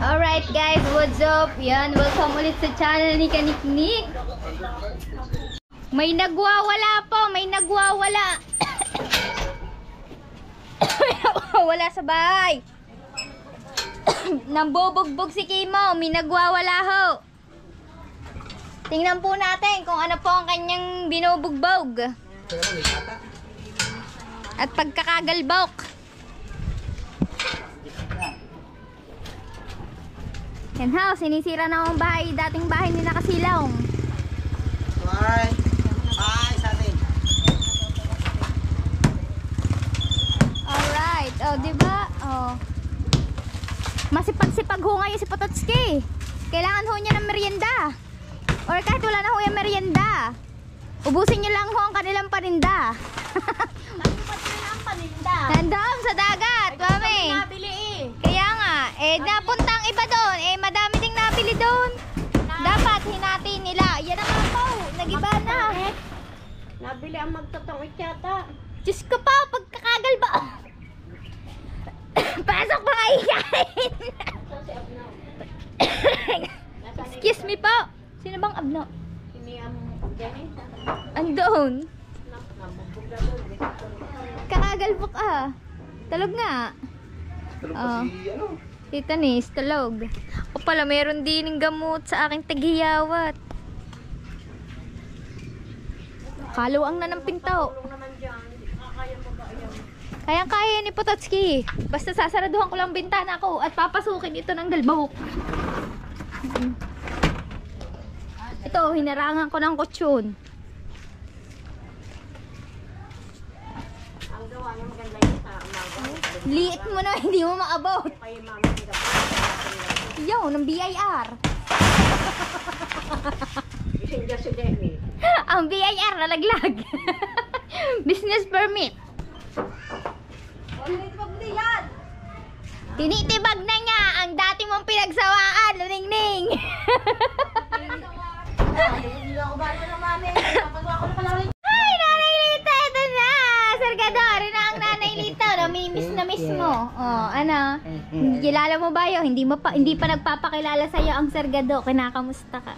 Alright guys, what's up? Yan, welcome ulit sa channel ni Kaniknik. May nagwawala po, may nagwawala. Wala sa bahay. Nambubugbog si Kimo, may nagwawala ho. Tingnan po natin kung ano po ang kanyang binubugbog. At pagkakagalbok. Yan ho, sinisira na ang bahay, dating bahay ni Nakasilong. Bye. Bye sa atin. Alright, oh, diba? Oh. Masipag-sipag ho ngayon si Pototski. Kailangan ho niya ng merienda. Or kahit wala na ho yung merienda, ubusin niyo lang ho ang kanilang paninda. Nandun sa dagat, mami. Kaya nga, napunta ang iba doon. Madami ding nabili doon. Dapat hinati nila. Yan naman po, nagiba na. Nabili ang magtotong ityata. Diyos ko pa, pagkakagal ba? Pasok pa kayain. Excuse me po. Sino bang abno? Ini ang ganito. Andun. Kakagalbok ah. Talog nga. Tulog pa si ano? Tita Nis, talog. O pala, meron din ng gamot sa aking tagiyawat. Kaluang na ng pinto. Naman dyan, kaya mo ba yan? Kayang-kaya ni Pototski. Basta sasaraduhan ko lang bintana ko at papasukin ito ng galbahok. Ito, hinarangan ko ng kutsyon. Ang gawa niya maganda yun sa umaga. Liit mo na, hindi mo maabot. Kaya mama nila. Yo, ng BIR. Isang dyan si Demi. Ang BIR nalaglag. Business permit. Tinitibag na niya ang dati mong pinagsawaan, Ningning. Ay, Nanay Lita, ito na. Sargador na ang Nanay Lita. Namimiss na miss mo. Oh, ano? Kilala mo ba yun? Hindi pa nagpapakilala sa'yo ang Sargado. Kinakamusta ka?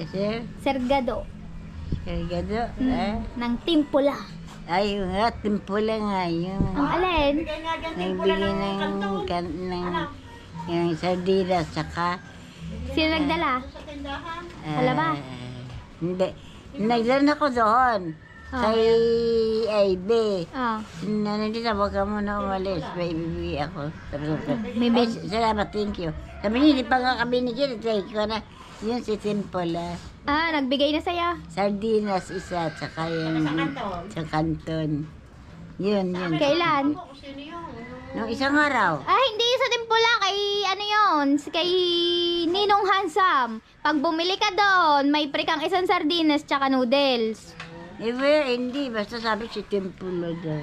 Sir? Sargado. Sargado? Ng Timpula. Ay, nga, timpula nga yun. Ang alin? Nagbigay ng yung sardinas, saka... Sino nagdala? Wala ba? Hindi. Nagdala ko doon. Kay AB. Oh. Nandito, wag ka muna umalis. May ibibigay ako. May Ay, salamat, thank you. Sabi niya, hindi pa nga kami nikita. Take ko na. Yun si Timpula. Ah, nagbigay na saya. Sardinas isa, tsaka yung sa kanton. Yun. Kailan? Nung isang araw. Ah, hindi sa Timpula. Kay ano yun? Kay Ninong Hansam. Pag bumili ka doon, may pre kang isang sardinas tsaka noodles. Hindi. Basta sabi si Timpula daw.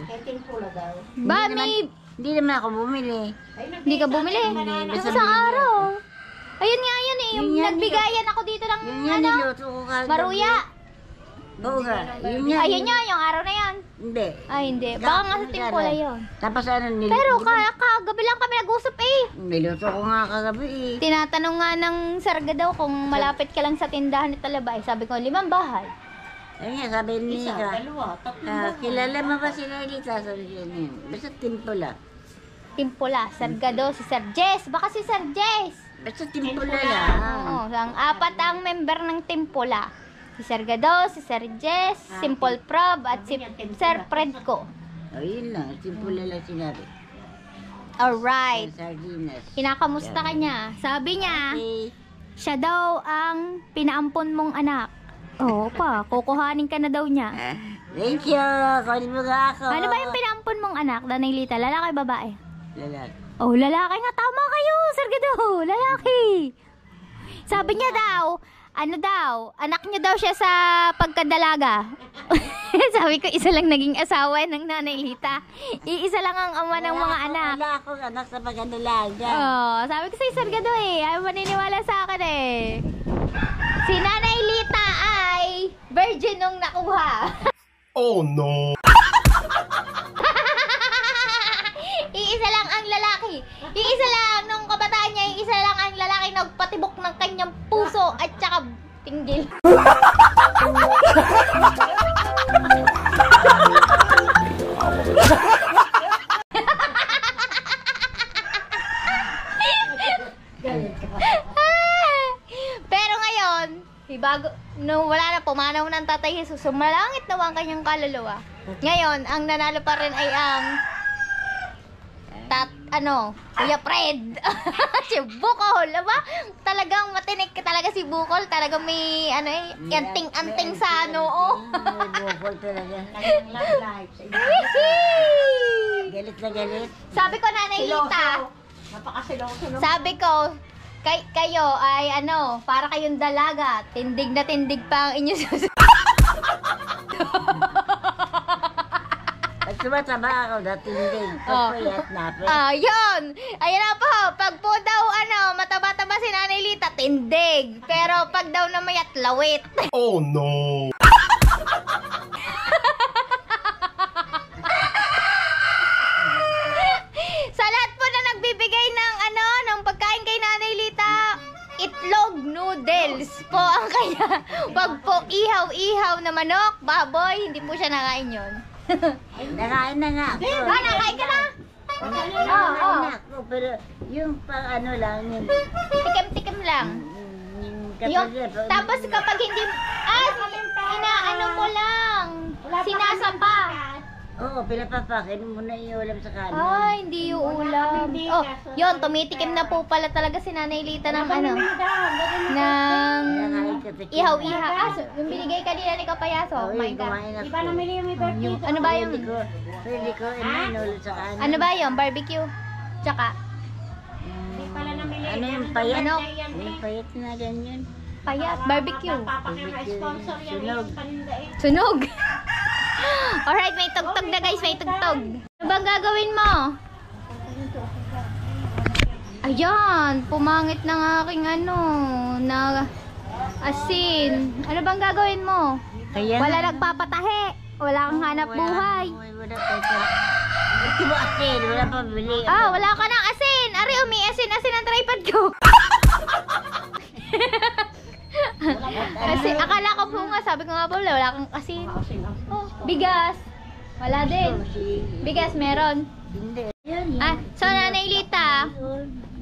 Ba, may... Hindi naman ako bumili. Hindi ka bumili? Nung isang araw. Ayun nga yan eh. Yung nagbigayan ako dito ng Yun yan, niluto ko kagabi. maruya. Oo nga. Yun yan. Ayun nga, yung araw na yan. Hindi. Ay, hindi. Baka nga sa Timpula yun. Tapos ano, niluto. Pero kagabi lang kami nag-usap eh. Niluto ko nga kagabi eh. Tinatanong nga ng Sarga daw kung malapit ka lang sa tindahan ni Talabay. Sabi ko, 5 bahay. Ayun nga, sabi ni Nika. Kilala mo ba si Lelita? Sabi niya yun. Basta Timpula. Timpula, Sarga daw, si Sir Jess. Baka si Sir Jess. Basta Timpula lang. Oo, ang 4 ang member ng Timpula. Si Sir Gado, si Sir Jess, Simple Prob, at si Sir Fredco. Ayun lang, Timpula lang sinabi. Alright. Sardinas. Kinakamusta ka niya? Sabi niya, Okay. siya daw ang pinaampon mong anak. Oo pa, kukuhanin ka na daw niya. Thank you. Kunin mo nga ako. Ano ba yung pinaampon mong anak, Nanay Lita? Lalaki, babae? Lalaki. Oh, lalaki nga. Tama kayo, Sir Gado. Lalaki. Sabi niya daw, anak niya daw siya sa pagkadalaga. Sabi ko, isa lang naging asawa ng Nanay Lita. Iisa lang ang ama ng mga anak. Wala akong anak sa pagkadalaga. Oh, sabi ko sa Sir Gado eh. Ayaw maniniwala sa akin eh. Si Nanay Lita ay virgin nung nakuha. Oh no! Iisa lang ang lalaki. Iisa lang nung kabataan niya, iisa lang ang lalaki. Tinggil. Pero ngayon, bago, no, wala na, pumanaw ng Tatay Jesus, sumalangit na ang kanyang kaluluwa. Ngayon, ang nanalo pa rin ay ang Kuya Fred. Si Bukol, diba? Talagang matinik talaga si Bukol. Talagang may, anting-anting sa oh. May bukol talaga. Love life. Galit na galit. Sabi ko, Nanay Lita, Napakasiloso, no? sabi ko, kayo ay para kayong dalaga. Tindig na tindig pa ang inyong susunod. At sumataba ako, dating Oh. Pagpayat na. Yun. Ayan na po. Pag po daw, mataba-taba si Nanay Lita, tindig. Pero pag daw namayat, lawit. Oh no! Sa lahat po na nagbibigay ng pagkain kay Nanay Lita, itlog noodles po ang kaya. Wag po ihaw-ihaw na manok, baboy, hindi po siya nakain yun. Nakain na nga ako. Nakain ka na? Nakain Oo. na ako, pero yung pang lang, yung Tikim-tikim lang. Tapos kapag hindi, inaano mo lang, sinasapa. Oo, pinapapakin mo na yung ulam sa kanin. Ay, hindi yung ulam. Oh, yun, tumitikim na po pala talaga si Nanay Lita ng ng Nakain ka, tikim. ihaw-ihaw. Yung binigay kanina ni Kapayaso, Oo, kumain yung ka. kumain ako. Di ba namili yung may birthday? Yung, ano ba yung, Pwede ko, ulam sa kanin. ano ba yung barbecue? Tsaka, Di pala namili. Ano yung payat? Ano? Yung payat na ganyan. payat, barbecue. Sponsor yan Sunog. yung paninda eh. Sunog. Alright, may tugtog na guys, may tugtog. Ano bang gagawin mo? Ayan, pumangit ng aking na asin. Ano bang gagawin mo? Kaya Wala nagpapatahe. Wala kang hanap buhay. Wala pa. Ito ba asin? Wala pa bili. Wala ka ng asin. Ari, asin ang tripod ko. Kasi akala ko po nga, sabi ko nga po, wala kang asin. Oh, bigas. Wala din. Bigas meron. Hindi. Yan, So Nanay Lita,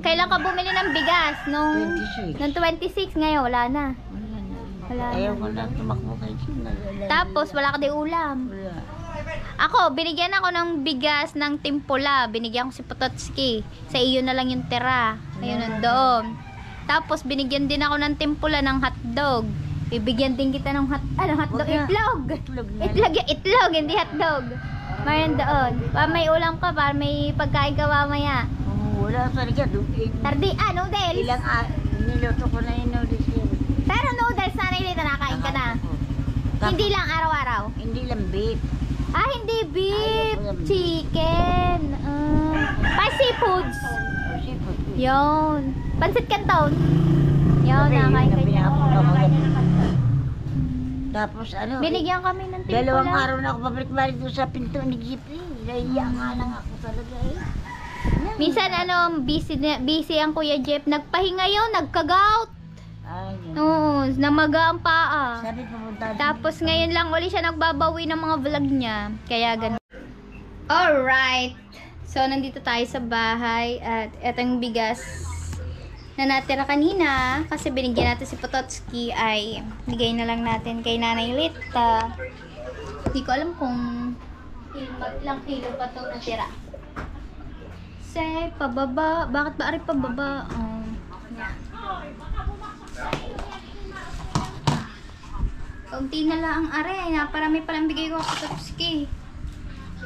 kailan ka bumili ng bigas? Nung 26, ngayon wala na. Wala na. Ayaw ko na tumakbo kayo. Tapos wala ka din ulam. Wala. Ako, binigyan ako ng bigas ng timpula. Binigyan ko si Pototski. Sa iyo na lang yung tira. Ayun, nandoon. Tapos binigyan din ako ng timpula ng hotdog. Bibigyan din kita ng hotdog. Wag na. Itlog. Itlog na. Itlog, hindi hotdog. Mayroon doon. May ulam ka para may pagkain ka mamaya. Wala talaga. Tardi, noodles. Niluto ko na yung noodles yun. Pero noodles, Nanay Lita, nakain ka na. Hindi lang araw-araw. Hindi lang beef. Hindi beef. Ayaw ko ng beef. Chicken. Seafoods. O seafood. Yun. Pansit Canton. Yun, nakain ka niya. Tapos Binigyan kami ng timpula. dalawang araw na ako pabalik-balik doon sa pinto ni Jeep. Naiiyak nga lang ako talaga eh. Minsan busy ang Kuya Jeff. Nagpahinga yun, nagka-gout. Ay, Oo, namaga ang paa. sabi pumunta. Tapos ngayon lang uli siya nagbabawi ng mga vlog niya. Kaya ganun. Alright. So, nandito tayo sa bahay. At etong bigas na natira kanina, kasi binigyan natin si Pototski, ay bigay na lang natin kay Nanay Lita. Hindi ko alam kung ilang kilo pa itong natira. Say, pababa. Bakit ba ari pababa? Yan. Kaunti na lang ang are. Naparami palang bigay ko kay Pototski.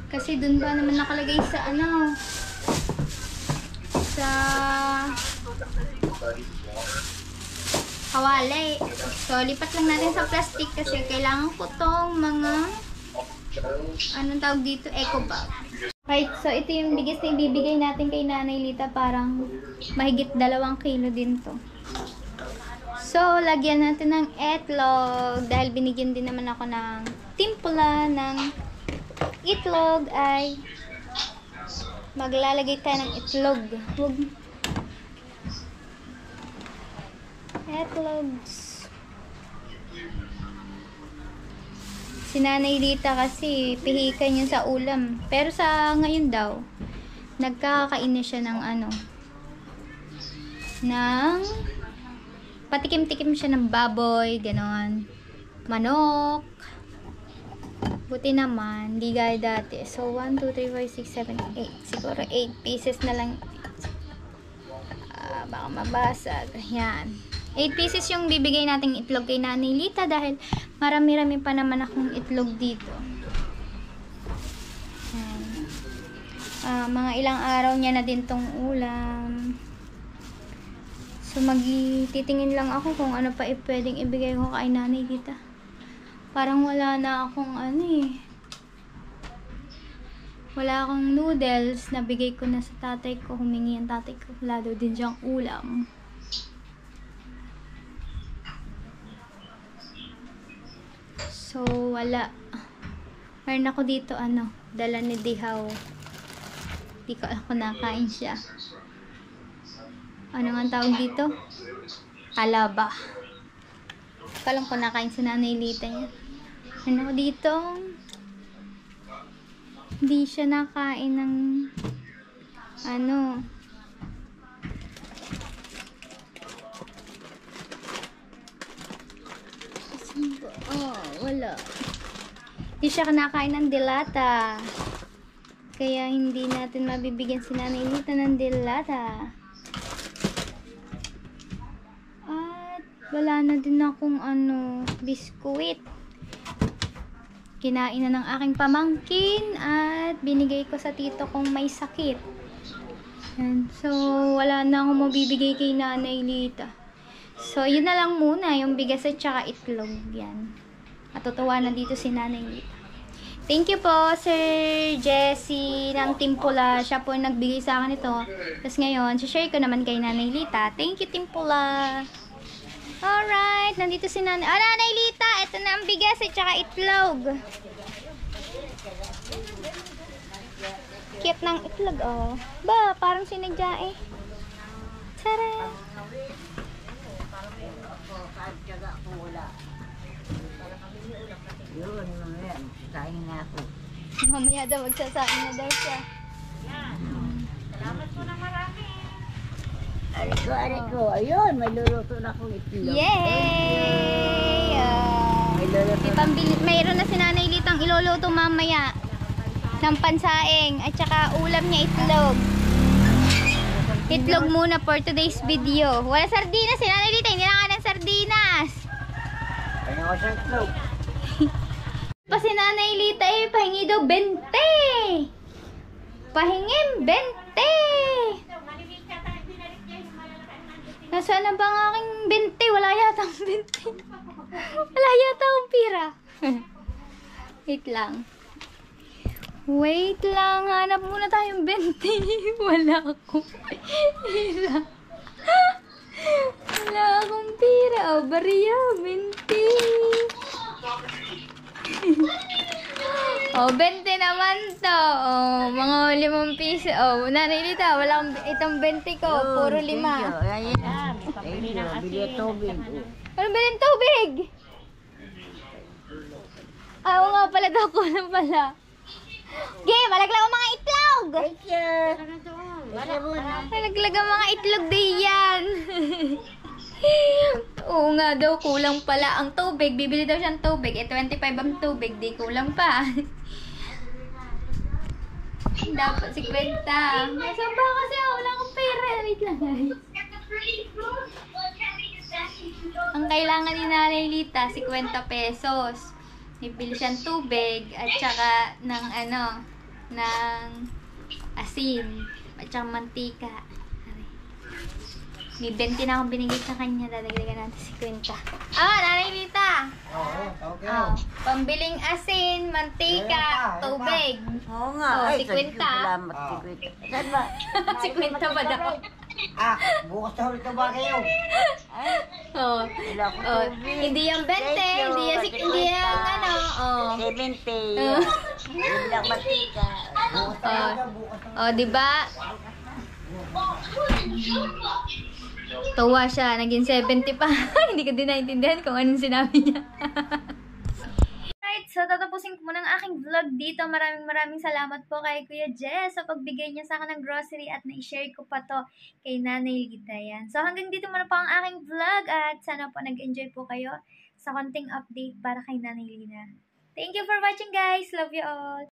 Kasi dun ba naman nakalagay sa sa kawali. So, lipat lang natin sa plastic kasi kailangan ko tong mga anong tawag dito? Eco bag. Right, so ito yung biggest na ibibigay natin kay Nanay Lita. Parang mahigit 2 kilo din to. So, lagyan natin ng itlog. Dahil binigyan din naman ako ng timpula ng itlog, ay maglalagay tayo ng itlog. Itlogs. Si Nanay Rita kasi pihikan yun sa ulam. Pero sa ngayon daw, nagkakain na siya ng ano, ng patikim-tikim siya ng baboy, ganon. Manok. Buti naman, di gaya dati. So, 1, 2, 3, 4, 6, 7, 8. Siguro 8 pieces na lang. Baka mabasag. Ayan. 8 pieces yung bibigay nating itlog kay Nanay Lita dahil marami-rami pa naman akong itlog dito. Ayan. Mga ilang araw niya na din tong ulam. So, magtitingin lang ako kung ano pa pwedeng ibigay ko kay Nanay Lita. Parang wala na akong ano eh. Wala akong noodles. Nabigay ko na sa tatay ko. Humingi ang tatay ko. Wala daw din siyang ulam. So, wala. Meron ako dito ano. Dala ni Dihaw. Di ko ako nakain siya. Ano nga ang tawag dito? Alaba. Kalang ko nakain si Nanay Lita niya. Ano dito? Hindi siya nakain ng ano. Wala. Hindi siya nakain ng dilata. Kaya hindi natin mabibigyan si Nanay Lita ng dilata. Wala na din akong ano, biskuit. Kinain na ng aking pamangkin at binigay ko sa tito kong may sakit. Yan. So, wala na akong mabibigay kay Nanay Lita. So, yun na lang muna, yung bigas at saka itlog. Yan. Matutuwa na dito si Nanay Lita. Thank you po, Sir Jesse ng Timpula. Siya po nagbigay sa akin ito. Tapos ngayon, share ko naman kay Nanay Lita. Thank you, Timpula. Alright, nandito si Nanay. Nanay Lita, ito na ang bigas at saka itlog. Cute ng itlog, oh. Ba, parang sinadya eh. Tara. Yun, mamaya, kain na ako. Mamaya daw, magsasain na daw siya. Salamat po na marami. Aray ko, ayun, may luluto na akong itlog. Yay! May luluto. Mayroon na si Nanay Litang iluluto mamaya ng pansaing at saka ulam niya itlog. Itlog muna for today's video. Wala sardinas si Nanay Lita, hindi na nga ng sardinas. Kaya ko sa itlog. Pa si Nanay Lita eh, pahingi daw 20. Pahingim 20. Nasaan na ba ang aking 20? Wala yata ang 20. Wala yata akong pira. Wait lang. Wait lang. Hanap muna tayong 20. Wala akong pira. Wala akong pira. Oh, bariya. 20. Oh, 20 naman to. Oh, mga 5 piso. Oh, Nanay Lita, wala akong itong 20 ko. Puro 5. Ayun. Bili tubig. Ano ba yung tubig? Oo nga pala daw ko lang pala. Okay, malaglag ang mga itlog! Thank you. Malaglag ang mga itlog din yan. Oo nga daw, kulang pala ang tubig. Bibili daw siyang tubig. 25 ang tubig, di kulang pa. Dapat 50. So ba kasi wala akong pera. Wait lang guys. Ang kailangan ni Nanay Lita, 50 pesos. Bibili siyang tubig at saka ng ano, ng asin at saka mantika. May 20 na akong binigay sa kanya. Dadagdagan natin 50. Nanay Lita! Okay. Pambiling asin, mantika, tubig. Oo nga. Ay, 50. Salamat, 50. Saan ba? 50 ba daw? Bukas na ulit ba kayo? Oh. Wala akong Oh, tubig. hindi yung 20, Thank you. hindi yung ano. Oh. 70. Oh. Hindi lang matika. Oh, di ba? Tawa siya, naging 70 pa. Hindi ko din naintindihan kung anong sinabi niya. Right, So, tatapusin ko muna ang aking vlog dito. Maraming salamat po kay Kuya Jess sa pagbigay niya sa akin ng grocery at na-share ko pa to kay Nanay Lita. Yan. So, hanggang dito muna po ang aking vlog at sana po nag-enjoy po kayo sa konting update para kay Nanay Lina. Thank you for watching, guys. Love you all.